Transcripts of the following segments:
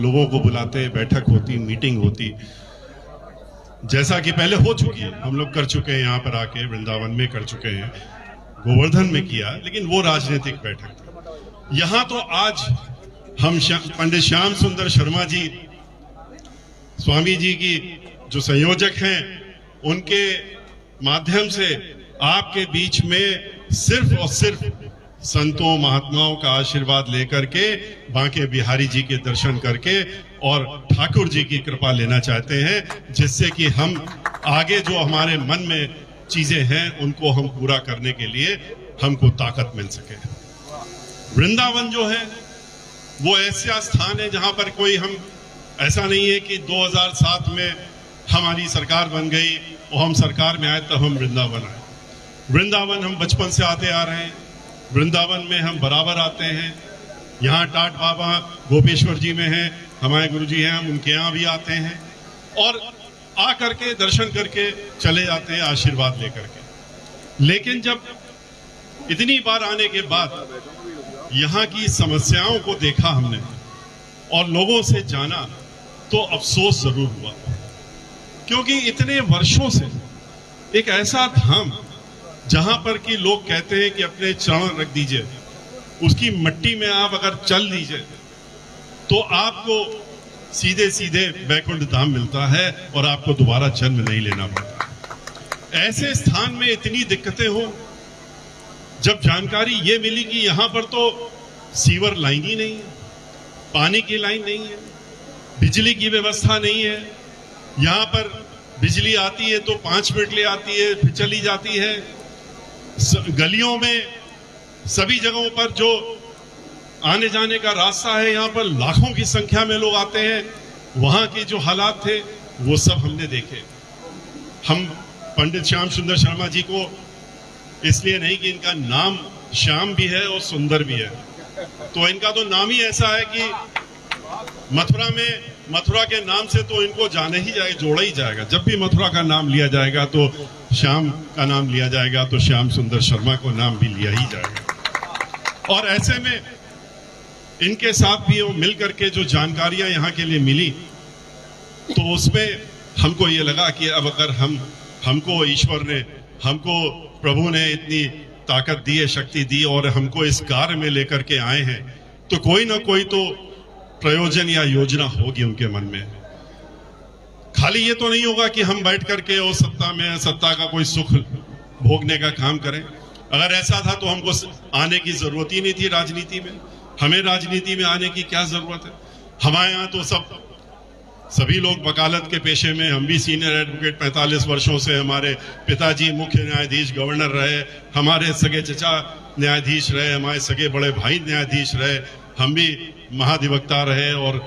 लोगों को बुलाते, बैठक होती, मीटिंग होती, जैसा कि पहले हो चुकी है। हम लोग कर चुके हैं, यहाँ पर आके वृंदावन में कर चुके हैं, गोवर्धन में किया, लेकिन वो राजनीतिक बैठक थी। यहाँ तो आज हम पंडित श्याम सुंदर शर्मा जी, स्वामी जी की जो संयोजक हैं, उनके माध्यम से आपके बीच में सिर्फ और सिर्फ संतों महात्माओं का आशीर्वाद लेकर के, बांके बिहारी जी के दर्शन करके और ठाकुर जी की कृपा लेना चाहते हैं, जिससे कि हम आगे जो हमारे मन में चीजें हैं उनको हम पूरा करने के लिए हमको ताकत मिल सके। वृंदावन जो है वो ऐसा स्थान है जहां पर कोई, हम ऐसा नहीं है कि 2007 में हमारी सरकार बन गई और हम सरकार में आए तब हम वृंदावन आए। वृंदावन हम बचपन से आते आ रहे हैं, वृंदावन में हम बराबर आते हैं। यहाँ टाट बाबा गोपेश्वर जी में हैं, हमारे गुरु जी हैं, हम उनके यहाँ भी आते हैं और आ करके दर्शन करके चले जाते हैं आशीर्वाद लेकर के। लेकिन जब इतनी बार आने के बाद यहाँ की समस्याओं को देखा हमने और लोगों से जाना तो अफसोस जरूर हुआ, क्योंकि इतने वर्षों से एक ऐसा धाम जहां पर कि लोग कहते हैं कि अपने चरण रख दीजिए, उसकी मिट्टी में आप अगर चल दीजिए तो आपको सीधे सीधे वैकुंठ धाम मिलता है और आपको दोबारा जन्म नहीं लेना पड़ता। ऐसे स्थान में इतनी दिक्कतें हो, जब जानकारी ये मिली कि यहाँ पर तो सीवर लाइन ही नहीं है, पानी की लाइन नहीं है, बिजली की व्यवस्था नहीं है, यहाँ पर बिजली आती है तो 5 मिनट ले आती है फिर चली जाती है, गलियों में सभी जगहों पर जो आने जाने का रास्ता है, यहाँ पर लाखों की संख्या में लोग आते हैं, वहां के जो हालात थे वो सब हमने देखे। हम पंडित श्याम सुंदर शर्मा जी को इसलिए नहीं कि इनका नाम श्याम भी है और सुंदर भी है, तो इनका तो नाम ही ऐसा है कि मथुरा के नाम से तो इनको जाने ही जाएगा, जोड़ा ही जाएगा। जब भी मथुरा का नाम लिया जाएगा तो श्याम का नाम लिया जाएगा, तो श्याम सुंदर शर्मा को नाम भी लिया ही जाएगा। और ऐसे में इनके साथ भी मिल करके जो जानकारियां यहाँ के लिए मिली, तो उसमें हमको ये लगा कि अब अगर हमको ईश्वर ने, हमको प्रभु ने इतनी ताकत दी है, शक्ति दी और हमको इस कार्य में लेकर के आए हैं, तो कोई ना कोई तो प्रयोजन या योजना होगी उनके मन में। खाली ये तो नहीं होगा कि हम बैठ करके उस सत्ता का कोई सुख भोगने का काम करें। अगर ऐसा था तो हमको आने की जरूरत ही नहीं थी राजनीति में। हमें राजनीति में आने की क्या जरूरत है? हमारे यहाँ तो सभी लोग वकालत के पेशे में, हम भी सीनियर एडवोकेट 45 वर्षों से, हमारे पिताजी मुख्य न्यायाधीश गवर्नर रहे, हमारे सगे चचा न्यायाधीश रहे, हमारे सगे बड़े भाई न्यायाधीश रहे, हम भी महाधिवक्ता रहे और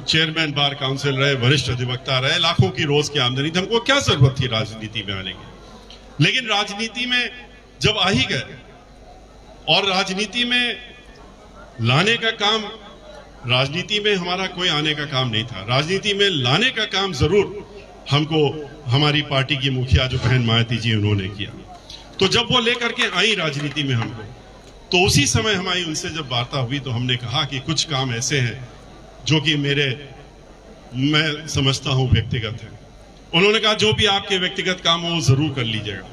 चेयरमैन बार काउंसिल रहे, वरिष्ठ अधिवक्ता रहे, लाखों की रोज की आमदनी थी। हमको क्या जरूरत थी राजनीति में आने की? लेकिन राजनीति में जब आ ही गए और राजनीति में लाने का काम, राजनीति में हमारा कोई आने का काम नहीं था, राजनीति में लाने का काम जरूर हमको हमारी पार्टी की मुखिया जो बहन मायावती जी उन्होंने किया। तो जब वो लेकर के आई राजनीति में हमको, तो उसी समय हमारी उनसे जब वार्ता हुई तो हमने कहा कि कुछ काम ऐसे हैं जो कि मैं समझता हूं व्यक्तिगत है। उन्होंने कहा जो भी आपके व्यक्तिगत काम हो वो जरूर कर लीजिएगा।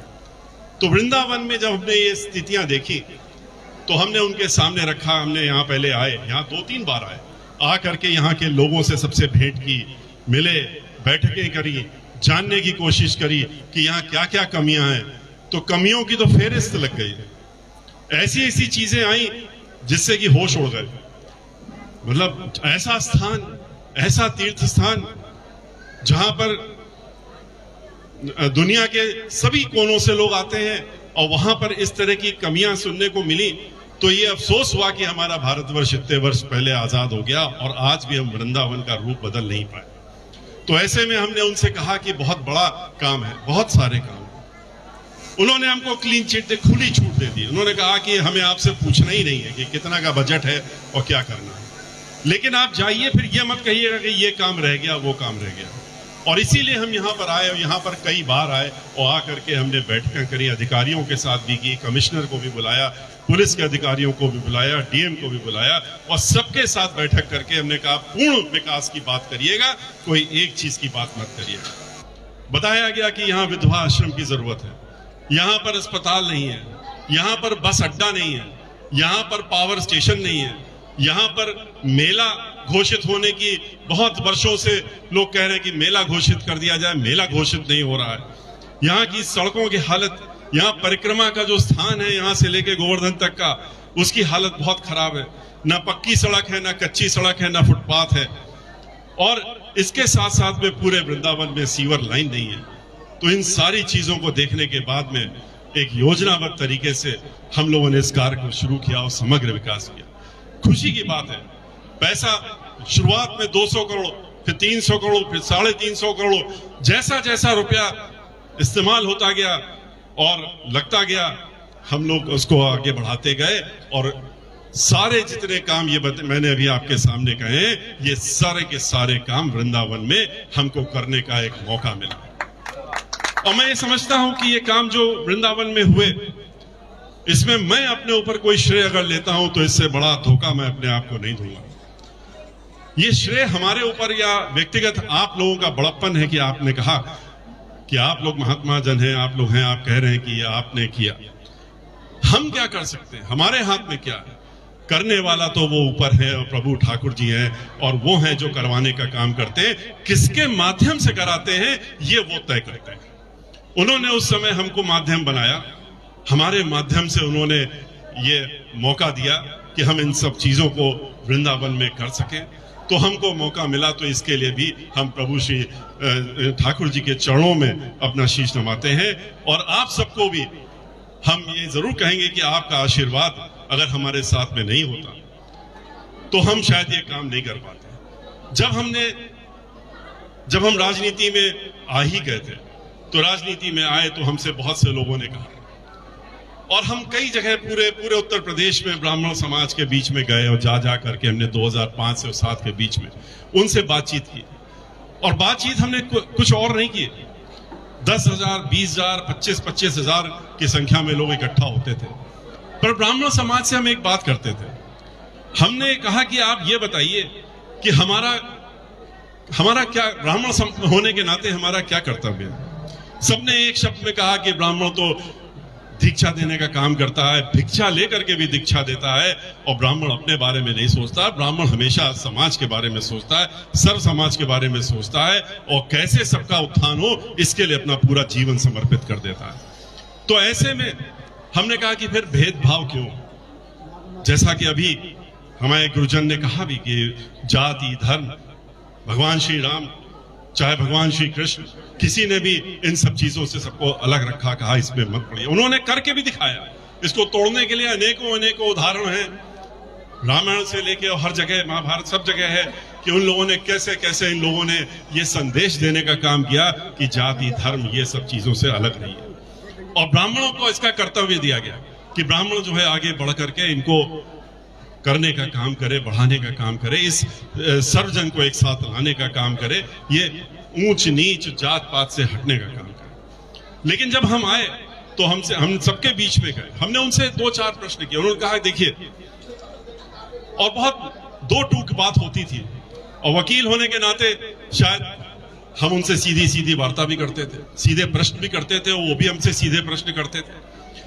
तो वृंदावन में जब हमने ये स्थितियां देखी तो हमने उनके सामने रखा। हमने यहाँ पहले आए, यहाँ 2-3 बार आए, आ करके यहाँ के लोगों से सबसे भेंट की, मिले, बैठकें करी, जानने की कोशिश करी कि यहाँ क्या क्या कमियां हैं। तो कमियों की तो फेहरिस्त लग गई, ऐसी चीजें आई जिससे कि होश उड़ गए। मतलब ऐसा स्थान, ऐसा तीर्थ स्थान जहां पर दुनिया के सभी कोनों से लोग आते हैं और वहां पर इस तरह की कमियां सुनने को मिली, तो ये अफसोस हुआ कि हमारा भारतवर्ष इतने वर्ष पहले आजाद हो गया और आज भी हम वृंदावन का रूप बदल नहीं पाए। तो ऐसे में हमने उनसे कहा कि बहुत बड़ा काम है, बहुत सारे काम। उन्होंने हमको क्लीन चिट, खुली छूट दे दी। उन्होंने कहा कि हमें आपसे पूछना ही नहीं है कि कितना का बजट है और क्या करना है, लेकिन आप जाइए, फिर ये मत कहिएगा कि ये काम रह गया वो काम रह गया। और इसीलिए हम यहाँ पर आए और यहाँ पर कई बार आए और आकर के हमने बैठकें करी, अधिकारियों के साथ भी की, कमिश्नर को भी बुलाया, पुलिस के अधिकारियों को भी बुलाया, डीएम को भी बुलाया और सबके साथ बैठक करके हमने कहा पूर्ण विकास की बात करिएगा, कोई एक चीज की बात मत करिएगा। बताया गया कि यहाँ विधवा आश्रम की जरूरत है, यहाँ पर अस्पताल नहीं है, यहाँ पर बस अड्डा नहीं है, यहाँ पर पावर स्टेशन नहीं है, यहाँ पर मेला घोषित होने की बहुत वर्षों से लोग कह रहे हैं कि मेला घोषित कर दिया जाए, मेला घोषित नहीं हो रहा है। यहाँ की सड़कों की हालत, यहाँ परिक्रमा का जो स्थान है यहाँ से लेके गोवर्धन तक का, उसकी हालत बहुत खराब है। ना पक्की सड़क है, ना कच्ची सड़क है, ना फुटपाथ है और इसके साथ साथ में पूरे वृंदावन में सीवर लाइन नहीं है। तो इन सारी चीजों को देखने के बाद में एक योजनाबद्ध तरीके से हम लोगों ने इस कार्य को शुरू किया और समग्र विकास किया। खुशी की बात है, पैसा शुरुआत में 200 करोड़, फिर 300 करोड़, फिर 350 करोड़, जैसा जैसा रुपया इस्तेमाल होता गया और लगता गया, हम लोग उसको आगे बढ़ाते गए और सारे जितने काम ये मैंने अभी आपके सामने कहे, ये सारे के सारे काम वृंदावन में हमको करने का एक मौका मिला। और मैं ये समझता हूं कि ये काम जो वृंदावन में हुए, इसमें मैं अपने ऊपर कोई श्रेय अगर लेता हूं तो इससे बड़ा धोखा मैं अपने आप को नहीं दूंगा। ये श्रेय हमारे ऊपर या व्यक्तिगत आप लोगों का बड़प्पन है कि आपने कहा कि आप लोग महात्मा जन हैं, आप लोग हैं, आप कह रहे हैं कि आपने किया। हम क्या कर सकते हैं, हमारे हाथ में क्या है? करने वाला तो वो ऊपर है और प्रभु ठाकुर जी हैं और वो हैं जो करवाने का काम करते हैं। किसके माध्यम से कराते हैं ये वो तय करते हैं। उन्होंने उस समय हमको माध्यम बनाया, हमारे माध्यम से उन्होंने ये मौका दिया कि हम इन सब चीजों को वृंदावन में कर सकें। तो हमको मौका मिला, तो इसके लिए भी हम प्रभु श्री ठाकुर जी के चरणों में अपना शीश नवाते हैं। और आप सबको भी हम ये जरूर कहेंगे कि आपका आशीर्वाद अगर हमारे साथ में नहीं होता तो हम शायद ये काम नहीं कर पाते। जब हम राजनीति में आ ही गए थे, तो राजनीति में आए तो हमसे बहुत से लोगों ने कहा, और हम कई जगह पूरे उत्तर प्रदेश में ब्राह्मण समाज के बीच में गए और जा करके हमने 2005 से 2007 के बीच में उनसे बातचीत की। और बातचीत हमने कुछ और नहीं की, 10,000, 20,000, 25,000 की संख्या में लोग इकट्ठा होते थे, पर ब्राह्मण समाज से हम एक बात करते थे। हमने कहा कि आप ये बताइए कि हमारा क्या, ब्राह्मण होने के नाते हमारा क्या कर्तव्य है। सबने एक शब्द में कहा कि ब्राह्मण तो दीक्षा देने का काम करता है, भिक्षा लेकर के भी दीक्षा देता है, और ब्राह्मण अपने बारे में नहीं सोचता। ब्राह्मण हमेशा समाज के बारे में सोचता है, सर्व समाज के बारे में सोचता है और कैसे सबका उत्थान हो इसके लिए अपना पूरा जीवन समर्पित कर देता है। तो ऐसे में हमने कहा कि फिर भेदभाव क्यों? जैसा कि अभी हमारे गुरुजन ने कहा भी कि जाति धर्म, भगवान श्री राम चाहे भगवान श्री कृष्ण, किसी ने भी इन सब चीजों से सबको अलग रखा, कहा इसमें मत पड़िए। उन्होंने करके भी दिखाया। इसको तोड़ने के लिए अनेकों उदाहरण हैं, रामायण से लेके और हर जगह, महाभारत सब जगह है कि उन लोगों ने कैसे इन लोगों ने ये संदेश देने का काम किया कि जाति धर्म ये सब चीजों से अलग नहीं है। और ब्राह्मणों को इसका कर्तव्य दिया गया कि ब्राह्मण जो है आगे बढ़ करके इनको करने का काम करे, बढ़ाने का काम करे, इस सर्वजन को एक साथ लाने का काम करे, ये ऊंच नीच जात पात से हटने का काम करे। लेकिन जब हम आए तो हम सबके बीच में गए, हमने उनसे 2-4 प्रश्न किए। उन्होंने कहा देखिए, और बहुत दो टूक बात होती थी, और वकील होने के नाते शायद हम उनसे सीधी वार्ता भी करते थे, सीधे प्रश्न भी करते थे, वो भी हमसे सीधे प्रश्न करते थे।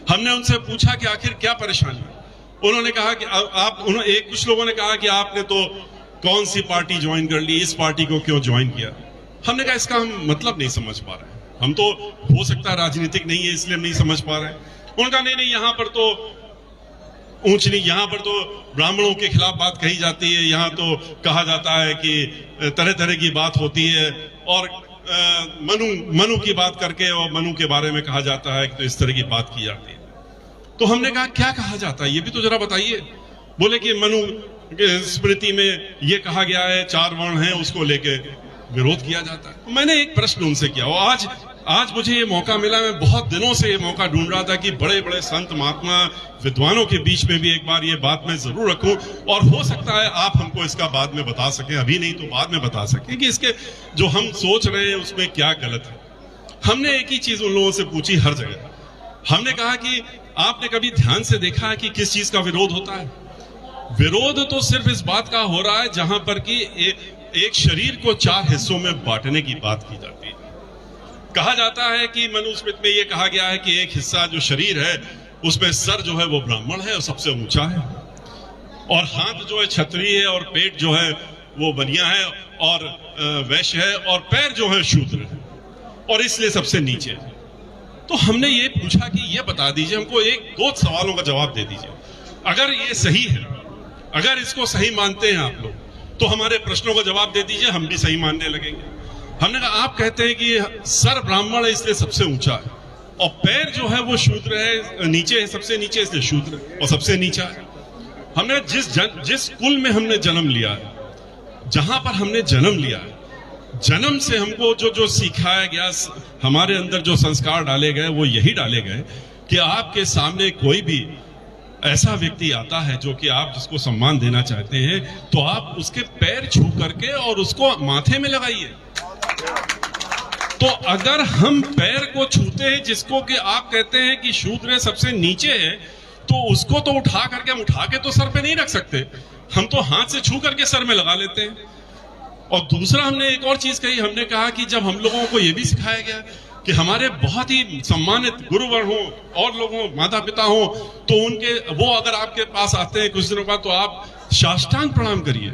हमने उनसे पूछा कि आखिर क्या परेशानी है। उन्होंने कहा कि कुछ लोगों ने कहा कि आपने तो कौन सी पार्टी ज्वाइन कर ली, इस पार्टी को क्यों ज्वाइन किया। हमने कहा इसका हम मतलब नहीं समझ पा रहे हैं, हम तो हो सकता है राजनीतिक नहीं है इसलिए हम नहीं समझ पा रहे हैं। उनका नहीं, यहाँ पर तो ऊंच नहीं, यहाँ पर तो ब्राह्मणों के खिलाफ बात कही जाती है, यहाँ तो कहा जाता है कि तरह तरह की बात होती है, और मनु की बात करके और मनु के बारे में कहा जाता है कि तो इस तरह की बात की जाती है। तो हमने कहा क्या कहा जाता है ये भी तो जरा बताइए। बोले कि मनु स्मृति में ये कहा गया है 4 वर्ण हैं, उसको लेके विरोध किया जाता है। तो मैंने एक प्रश्न उनसे किया, और आज मुझे ये मौका मिला, मैं बहुत दिनों से ये मौका ढूंढ रहा था कि बड़े बड़े संत महात्मा विद्वानों के बीच में भी एक बार ये बात मैं जरूर रखूं, और हो सकता है आप हमको इसका बाद में बता सकें, अभी नहीं तो बाद में बता सकें कि इसके जो हम सोच रहे हैं उसमें क्या गलत है। हमने एक ही चीज उन लोगों से पूछी हर जगह, हमने कहा कि आपने कभी ध्यान से देखा है कि किस चीज का विरोध होता है? विरोध तो सिर्फ इस बात का हो रहा है जहां पर कि एक शरीर को 4 हिस्सों में बांटने की बात की जाती है। कहा जाता है कि मनुस्मृति में यह कहा गया है कि एक हिस्सा जो शरीर है उसमें सर जो है वो ब्राह्मण है और सबसे ऊंचा है, और हाथ जो है क्षत्रिय है, और पेट जो है वो बनिया है और वैश्य है, और पैर जो है शूद्र है, और इसलिए सबसे नीचे है। तो हमने ये पूछा कि ये बता दीजिए हमको, 1-2 सवालों का जवाब दे दीजिए, अगर ये सही है, अगर इसको सही मानते हैं आप लोग, तो हमारे प्रश्नों का जवाब दे दीजिए, हम भी सही मानने लगेंगे। हमने कहा आप कहते हैं कि सर ब्राह्मण है इसलिए सबसे ऊंचा है, और पैर जो है वो शूद्र है, नीचे है, सबसे नीचे इसलिए शूद्र है, और सबसे नीचा है। हमने जिस कुल में हमने जन्म लिया है, जहां पर हमने जन्म लिया है, जन्म से हमको जो सिखाया गया, हमारे अंदर जो संस्कार डाले गए वो यही डाले गए कि आपके सामने कोई भी ऐसा व्यक्ति आता है जो कि आप जिसको सम्मान देना चाहते हैं, तो आप उसके पैर छू करके और उसको माथे में लगाइए। तो अगर हम पैर को छूते हैं जिसको कि आप कहते हैं कि शूद्र सबसे नीचे है, तो उसको तो उठा करके, हम उठा के तो सर पे नहीं रख सकते, हम तो हाथ से छू करके सर में लगा लेते हैं। और दूसरा हमने एक और चीज कही, हमने कहा कि जब हम लोगों को यह भी सिखाया गया कि हमारे बहुत ही सम्मानित गुरुवर हो और लोग हो, माता पिता हो, तो उनके वो अगर आपके पास आते हैं कुछ दिनों बाद, तो आप साष्टांग प्रणाम करिए,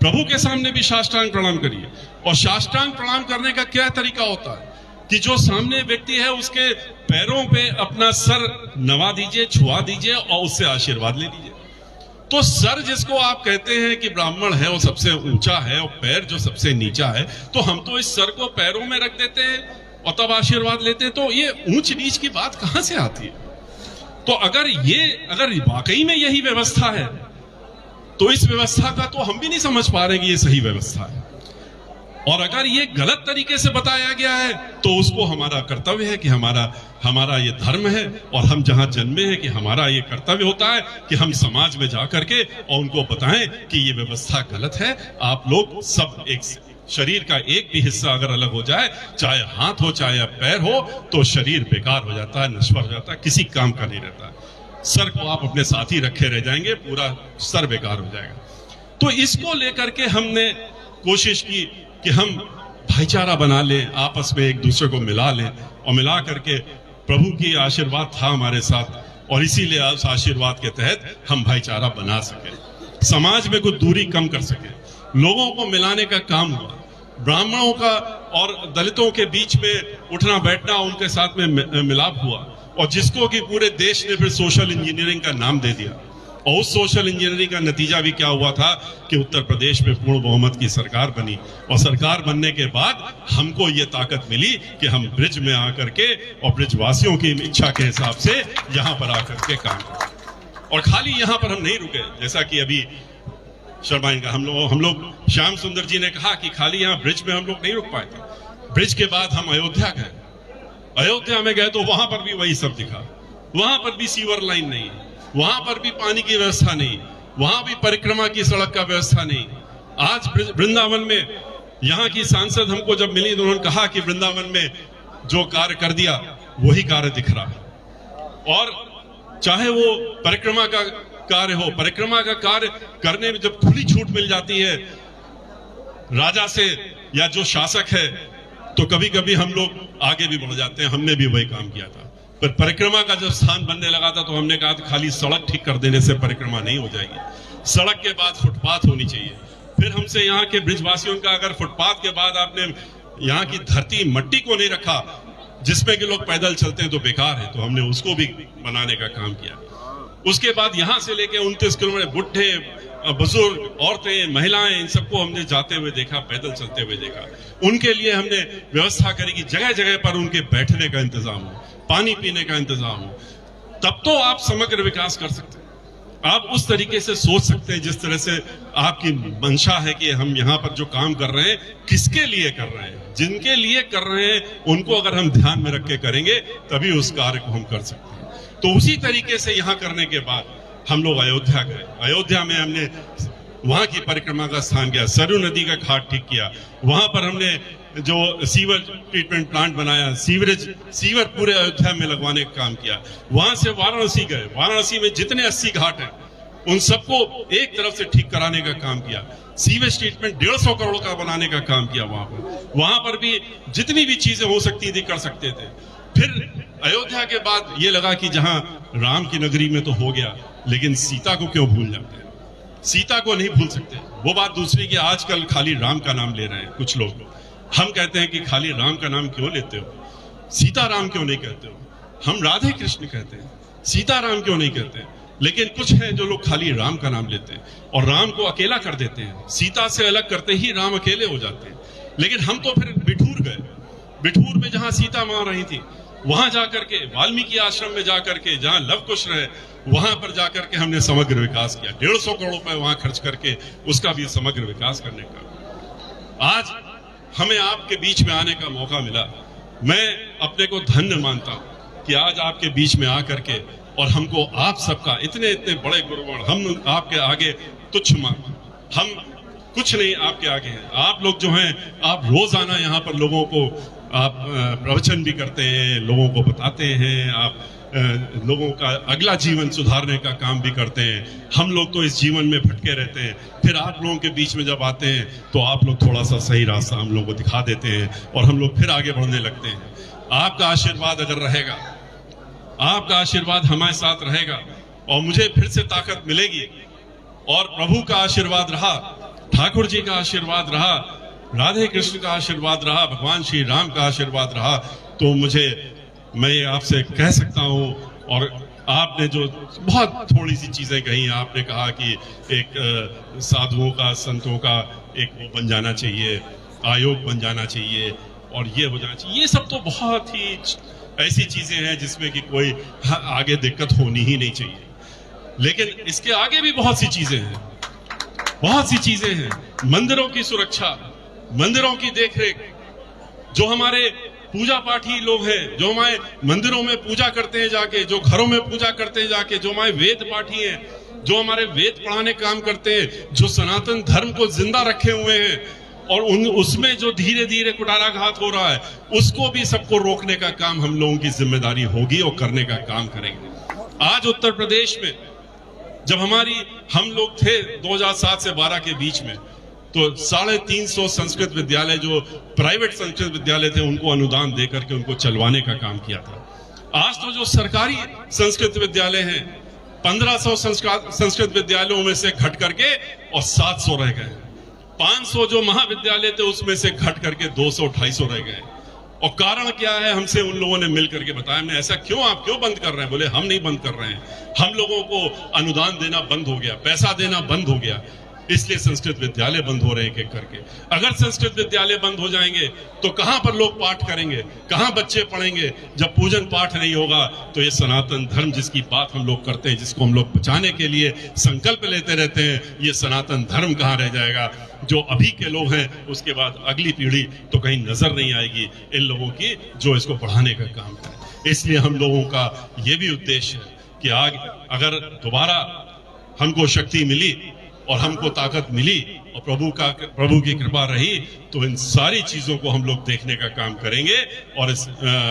प्रभु के सामने भी साष्टांग प्रणाम करिए। और साष्टांग प्रणाम करने का क्या तरीका होता है कि जो सामने व्यक्ति है उसके पैरों पे अपना सर नवा दीजिए, छुआ दीजिए और उससे आशीर्वाद ले लीजिए। तो सर जिसको आप कहते हैं कि ब्राह्मण है वो सबसे ऊंचा है, और पैर जो सबसे नीचा है, तो हम तो इस सर को पैरों में रख देते हैं और तब आशीर्वाद लेते हैं। तो ये ऊंच नीच की बात कहां से आती है? तो अगर वाकई में यही व्यवस्था है, तो इस व्यवस्था का तो हम भी नहीं समझ पा रहे कि ये सही व्यवस्था है। और अगर ये गलत तरीके से बताया गया है, तो उसको हमारा कर्तव्य है कि हमारा ये धर्म है, और हम जहां जन्मे हैं कि हमारा ये कर्तव्य होता है कि हम समाज में जा करके और उनको बताएं कि ये व्यवस्था गलत है। आप लोग सब एक शरीर का एक भी हिस्सा अगर अलग हो जाए, चाहे हाथ हो चाहे पैर हो, तो शरीर बेकार हो जाता है, नश्वर हो जाता है, किसी काम का नहीं रहता। सर को आप अपने साथ ही रखे रह जाएंगे, पूरा सर बेकार हो जाएगा। तो इसको लेकर के हमने कोशिश की कि हम भाईचारा बना लें, आपस में एक दूसरे को मिला लें, और मिला करके प्रभु की आशीर्वाद था हमारे साथ, और इसीलिए उस आशीर्वाद के तहत हम भाईचारा बना सके, समाज में कुछ दूरी कम कर सके, लोगों को मिलाने का काम हुआ। ब्राह्मणों का और दलितों के बीच में उठना बैठना, उनके साथ में मिलाप हुआ, और जिसको कि पूरे देश ने फिर सोशल इंजीनियरिंग का नाम दे दिया। और उस सोशल इंजीनियरिंग का नतीजा भी क्या हुआ था कि उत्तर प्रदेश में पूर्ण बहुमत की सरकार बनी, और सरकार बनने के बाद हमको ये ताकत मिली कि हम ब्रिज में आकर के और ब्रिजवासियों की इच्छा के हिसाब से यहाँ पर आकर के काम करें। और खाली यहाँ पर हम नहीं रुके, जैसा कि अभी शर्मा का हम लोग श्याम सुंदर जी ने कहा कि खाली यहाँ ब्रिज में हम लोग नहीं रुक पाए थे। ब्रिज के बाद हम अयोध्या गए, अयोध्या में गए तो वहां पर भी वही सब दिखा, वहां पर भी सीवर लाइन नहीं, वहां पर भी पानी की व्यवस्था नहीं, वहां भी परिक्रमा की सड़क का व्यवस्था नहीं। आज वृंदावन में यहाँ की सांसद हमको जब मिली तो उन्होंने कहा कि वृंदावन में जो कार्य कर दिया वही कार्य दिख रहा है। और चाहे वो परिक्रमा का कार्य हो, परिक्रमा का कार्य करने में जब खुली छूट मिल जाती है राजा से या जो शासक है, तो कभी कभी हम लोग आगे भी बढ़ जाते हैं। हमने भी वही काम किया था, पर परिक्रमा का जब स्थान बनने लगा था तो हमने कहा था खाली सड़क ठीक कर देने से परिक्रमा नहीं हो जाएगी, सड़क के बाद फुटपाथ होनी चाहिए। फिर हमसे यहाँ के ब्रिजवासियों का, अगर फुटपाथ के बाद आपने यहाँ की धरती मट्टी को नहीं रखा जिसमें कि लोग पैदल चलते हैं तो बेकार है, तो हमने उसको भी बनाने का काम किया। उसके बाद यहाँ से लेके 29 किलोमीटर बुढ़े, बुजुर्ग, औरतें, महिलाएं, इन सबको हमने जाते हुए देखा, पैदल चलते हुए देखा। उनके लिए हमने व्यवस्था करी कि जगह जगह पर उनके बैठने का इंतजाम हो, पानी पीने का इंतजाम हो, तब तो आप समग्र विकास कर सकते हैं। आप उस तरीके से सोच सकते हैं जिस तरह से आपकी मंशा है कि हम यहाँ पर जो काम कर रहे हैं किसके लिए कर रहे हैं, जिनके लिए कर रहे हैं उनको अगर हम ध्यान में रख के करेंगे तभी उस कार्य को हम कर सकते हैं। तो उसी तरीके से यहाँ करने के बाद हम लोग अयोध्या गए। अयोध्या में हमने वहां की परिक्रमा का स्थान किया, सरयू नदी का घाट ठीक किया, वहां पर हमने जो सीवर ट्रीटमेंट प्लांट बनाया, सीवर पूरे अयोध्या में लगवाने का काम किया। वहां से वाराणसी गए, वाराणसी में जितने 80 घाट हैं उन सबको एक तरफ से ठीक कराने का काम किया। सीवेज ट्रीटमेंट 150 करोड़ का बनाने का काम किया। वहां पर भी जितनी भी चीजें हो सकती थी कर सकते थे। फिर अयोध्या के बाद ये लगा कि जहां राम की नगरी में तो हो गया, लेकिन सीता को क्यों भूल जाते हैं? सीता को नहीं भूल सकते। वो बात दूसरी कि आजकल खाली राम का नाम ले रहे हैं कुछ लोग। हम कहते हैं कि खाली राम का नाम क्यों लेते हो, सीता राम क्यों नहीं कहते हो? हम राधे कृष्ण कहते हैं, सीता राम क्यों नहीं कहते हैं? लेकिन कुछ हैं जो लोग खाली राम का नाम लेते हैं और राम को अकेला कर देते हैं। सीता से अलग करते ही राम अकेले हो जाते हैं। लेकिन हम तो फिर बिठूर गए। बिठूर में जहां सीता मां रही थी वहां जाकर के, वाल्मीकि आश्रम में जाकर के जहां लव कुश रहे वहां पर जाकर के हमने समग्र विकास किया। 150 करोड़ रुपए वहां खर्च करके उसका भी समग्र विकास करने का। आज हमें आपके बीच में आने का मौका मिला। मैं अपने को धन्य मानता हूं कि आज आपके बीच में आकर के और हमको आप सबका इतने बड़े गुरुगण, हम आपके आगे तुच्छ मान, हम कुछ नहीं आपके आगे हैं। आप लोग जो हैं, आप रोजाना यहाँ पर लोगों को आप प्रवचन भी करते हैं, लोगों को बताते हैं, आप लोगों का अगला जीवन सुधारने का काम भी करते हैं। हम लोग तो इस जीवन में भटके रहते हैं, फिर आप लोगों के बीच में जब आते हैं तो आप लोग थोड़ा सा सही रास्ता हम लोगों को दिखा देते हैं और हम लोग फिर आगे बढ़ने लगते हैं। आपका आशीर्वाद अगर रहेगा, आपका आशीर्वाद हमारे साथ रहेगा और मुझे फिर से ताकत मिलेगी और प्रभु का आशीर्वाद रहा, ठाकुर जी का आशीर्वाद रहा, राधे कृष्ण का आशीर्वाद रहा, भगवान श्री राम का आशीर्वाद रहा, तो मैं आपसे कह सकता हूं। और आपने जो बहुत थोड़ी सी चीजें कही, आपने कहा कि एक साधुओं का, संतों का एक वो बन जाना चाहिए, आयोग बन जाना चाहिए और ये हो जाना चाहिए। ये सब तो बहुत ही ऐसी चीजें हैं जिसमें कि कोई आगे दिक्कत होनी ही नहीं चाहिए। लेकिन इसके आगे भी बहुत सी चीजें हैं, बहुत सी चीजें हैं। मंदिरों की सुरक्षा, मंदिरों की देखरेख, जो हमारे पूजा पाठी लोग हैं, जो हमारे मंदिरों में पूजा करते हैं जाके, जो घरों में पूजा करते हैं जाके, जो हमारे वेद पाठी हैं, जो हमारे वेद पढ़ाने काम करते हैं, जो सनातन धर्म को जिंदा रखे हुए हैं और उसमें जो धीरे धीरे कुठाराघात हो रहा है, उसको भी सबको रोकने का काम हम लोगों की जिम्मेदारी होगी और करने का काम करेंगे। आज उत्तर प्रदेश में जब हम लोग थे 2007 से 12 के बीच में, तो 350 संस्कृत विद्यालय, जो प्राइवेट संस्कृत विद्यालय थे, उनको अनुदान देकर के उनको चलवाने का काम किया था। आज तो जो सरकारी संस्कृत विद्यालय हैं, 1500 संस्कृत विद्यालयों में से घट करके और 700 रह गए। 500 जो महाविद्यालय थे उसमें से घट करके 200-250 रह गए। और कारण क्या है? हमसे उन लोगों ने मिल करके बताया। हमने ऐसा क्यों, आप क्यों बंद कर रहे हैं? बोले हम नहीं बंद कर रहे हैं, हम लोगों को अनुदान देना बंद हो गया, पैसा देना बंद हो गया, इसलिए संस्कृत विद्यालय बंद हो रहे हैं एक एक करके। अगर संस्कृत विद्यालय बंद हो जाएंगे तो कहां पर लोग पाठ करेंगे, कहां बच्चे पढ़ेंगे? जब पूजन पाठ नहीं होगा तो ये सनातन धर्म जिसकी बात हम लोग करते हैं, जिसको हम लोग बचाने के लिए संकल्प लेते रहते हैं, ये सनातन धर्म कहां रह जाएगा? जो अभी के लोग हैं, उसके बाद अगली पीढ़ी तो कहीं नजर नहीं आएगी इन लोगों की जो इसको बढ़ाने का काम करे। इसलिए हम लोगों का ये भी उद्देश्य है कि अगर दोबारा हमको शक्ति मिली और हमको ताकत मिली और प्रभु की कृपा रही, तो इन सारी चीजों को हम लोग देखने का काम करेंगे और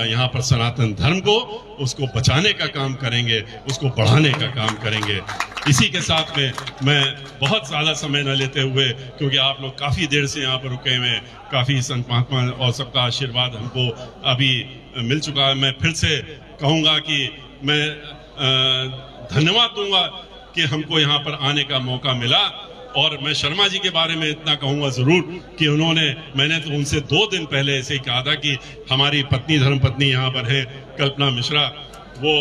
यहाँ पर सनातन धर्म को, उसको बचाने का काम करेंगे, उसको बढ़ाने का काम करेंगे। इसी के साथ में मैं बहुत ज्यादा समय न लेते हुए, क्योंकि आप लोग काफी देर से यहाँ पर रुके हुए, काफी संत महात्मा और सबका आशीर्वाद हमको अभी मिल चुका है। मैं फिर से कहूंगा कि मैं धन्यवाद दूंगा कि हमको यहाँ पर आने का मौका मिला। और मैं शर्मा जी के बारे में इतना कहूंगा जरूर कि मैंने तो उनसे 2 दिन पहले ऐसे ही कहा था कि हमारी पत्नी, धर्मपत्नी यहाँ पर है कल्पना मिश्रा, वो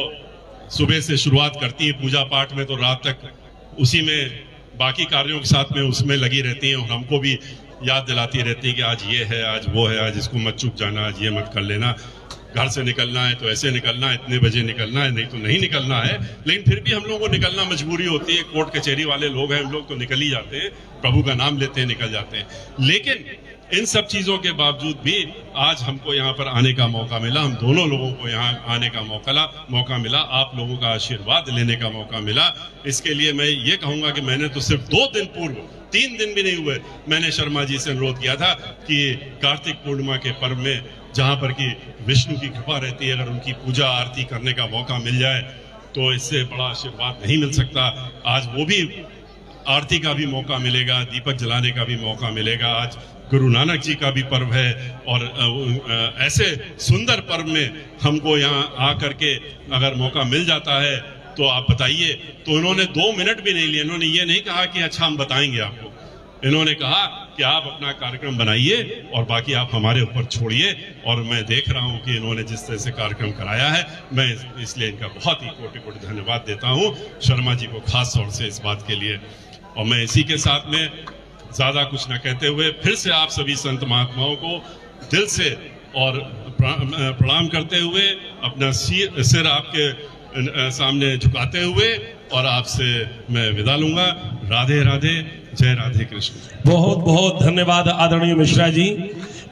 सुबह से शुरुआत करती है पूजा पाठ में, तो रात तक उसी में बाकी कार्यों के साथ में उसमें लगी रहती हैं और हमको भी याद दिलाती रहती है कि आज ये है, आज वो है, आज इसको मत चूक जाना, आज ये मत कर लेना। घर से निकलना है तो ऐसे निकलना है, इतने बजे निकलना है, नहीं तो नहीं निकलना है। लेकिन फिर भी हम लोगों को निकलना मजबूरी होती है, कोर्ट कचहरी वाले लोग हैं हम लोग, तो निकल ही जाते हैं, प्रभु का नाम लेते हैं, निकल जाते हैं। लेकिन इन सब चीजों के बावजूद भी आज हमको यहाँ पर आने का मौका मिला, हम दोनों लोगों को यहाँ आने का मौका मिला, आप लोगों का आशीर्वाद लेने का मौका मिला। इसके लिए मैं ये कहूंगा कि मैंने तो सिर्फ 2 दिन पूर्व, 3 दिन भी नहीं हुए, मैंने शर्मा जी से अनुरोध किया था कि कार्तिक पूर्णिमा के पर्व में जहां पर कि विष्णु की कृपा रहती है, अगर उनकी पूजा आरती करने का मौका मिल जाए तो इससे बड़ा आशीर्वाद नहीं मिल सकता। आज वो भी आरती का भी मौका मिलेगा, दीपक जलाने का भी मौका मिलेगा। आज गुरु नानक जी का भी पर्व है और ऐसे सुंदर पर्व में हमको यहाँ आकर के अगर मौका मिल जाता है तो आप बताइए। तो इन्होंने 2 मिनट भी नहीं लिए, इन्होंने ये नहीं कहा कि अच्छा हम बताएंगे आपको, इन्होंने कहा कि आप अपना कार्यक्रम बनाइए और बाकी आप हमारे ऊपर छोड़िए। और मैं देख रहा हूं कि इन्होंने जिस तरह से कार्यक्रम कराया है, मैं इसलिए इनका बहुत ही कोटि कोटि धन्यवाद देता हूं, शर्मा जी को खास तौर से इस बात के लिए। और मैं इसी के साथ में ज्यादा कुछ न कहते हुए फिर से आप सभी संत महात्माओं को दिल से और प्रणाम करते हुए अपना सिर आपके सामने झुकाते हुए और आपसे मैं विदा लूंगा। राधे राधे, जय राधे कृष्ण। बहुत बहुत धन्यवाद आदरणीय मिश्रा जी।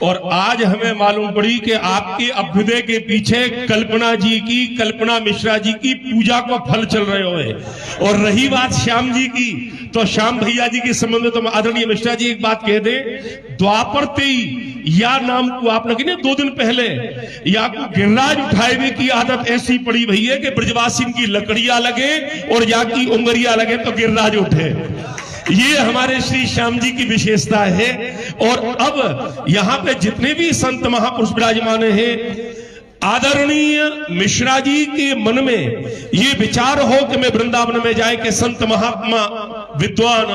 और आज हमें मालूम पड़ी कि आपके अभ्युदय के पीछे कल्पना मिश्रा जी की पूजा का फल चल रहे हुए। और रही बात श्याम जी की, तो श्याम भैया जी के संबंध में तो आदरणीय मिश्रा जी एक बात कह दे, द्वापर तेई या नाम को आप लगे 2 दिन पहले या को गिरिराज उठाए की आदत ऐसी पड़ी भई है कि ब्रजवासी की लकड़ियां लगे और या की उंगरिया लगे तो गिरिराज उठे। ये हमारे श्री श्याम जी की विशेषता है। और अब यहाँ पे जितने भी संत महापुरुष विराजमान हैं, आदरणीय मिश्रा जी के मन में ये विचार हो कि मैं वृंदावन में जाए के संत महात्मा विद्वान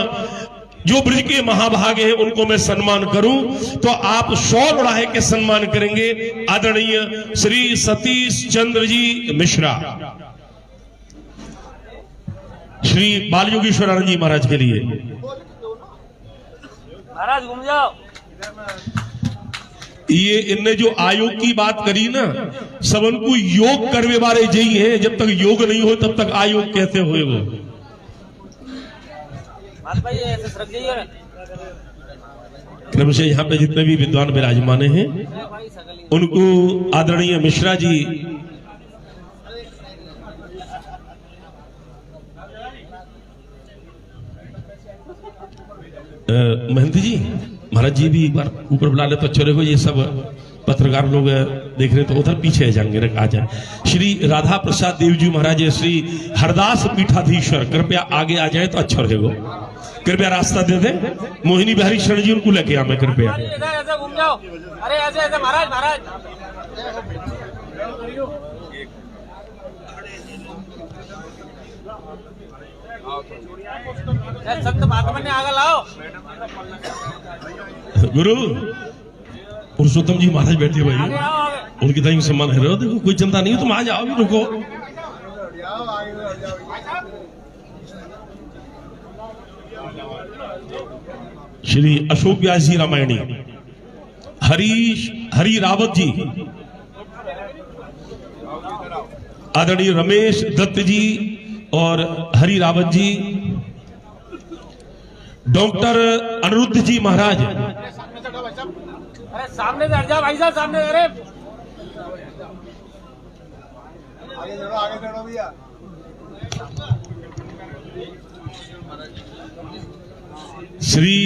जो ब्रज के महाभाग हैं उनको मैं सम्मान करूं, तो आप 100 बढ़ाए के सम्मान करेंगे आदरणीय श्री सतीश चंद्र जी मिश्रा, श्री बाल योगीश्वरानंद जी महाराज के लिए। महाराज घूम जाओ। ये इनने जो आयोग की बात करी ना, सबन को योग करवे वाले यही है, जब तक योग नहीं हो तब तक आयोग कहते हुए वो। क्रम से यहाँ पे जितने भी विद्वान विराजमान हैं उनको आदरणीय मिश्रा जी महंत जी, महाराज जी भी एक बार ऊपर बुला ले तो अच्छे रहेगा। ये सब पत्रकार लोग देख रहे तो उधर पीछे जाएंगे, आ जाए। श्री राधा प्रसाद देव जी महाराज, श्री हरदास पीठाधीश्वर, कृपया आगे आ जाए तो अच्छा रहेगा। कृपया रास्ता दे दे। मोहिनी बिहारी शरण जी उनको लेके आ, मैं कृपया। ऐसे घूम जाओ। अरे ऐसे ऐसे महाराज महाराज। संत महात्मा ने आगे लाओ। गुरु पुरुषोत्तम जी महाराज बैठे भाई, उनकी तरह सम्मान है। देखो कोई चिंता नहीं है, तुम आ जाओ, रुको। श्री अशोक व्यास जी रामायणी, हरी रावत जी, आदरणीय रमेश दत्त जी और हरि रावत जी, डॉक्टर अनिरुद्ध जी महाराज। अरे सामने से हट जाओ भाई साहब, सामने। अरे आगे चढ़ो भैया। श्री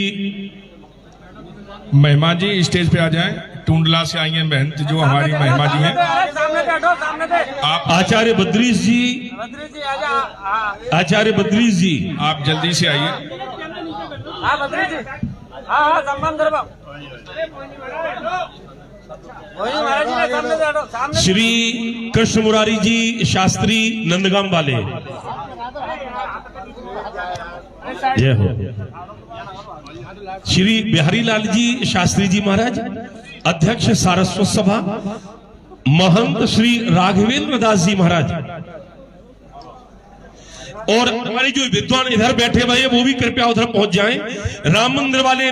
महिमा जी स्टेज पे आ जाएं। टूंडला से आई हैं महंत जो हमारी महिमा जी हैं। सामने बैठो, सामने से। आप आचार्य बद्रीश जी, आचार्य बद्रीश जी आप जल्दी से आइए। हाँ बद्रीश जी, हाँ सम्मान करवाओ। महाराज जी ने सामने से हटो, सामने। श्री कृष्ण मुरारी जी शास्त्री नंदगाम वाले, जय हो। श्री बिहारी लाल जी शास्त्री जी महाराज, अध्यक्ष सारस्वत सभा, महंत श्री राघवेंद्र दास जी महाराज, और हमारे जो विद्वान इधर बैठे हुए हैं वो भी कृपया उधर पहुंच जाएं। राम मंदिर वाले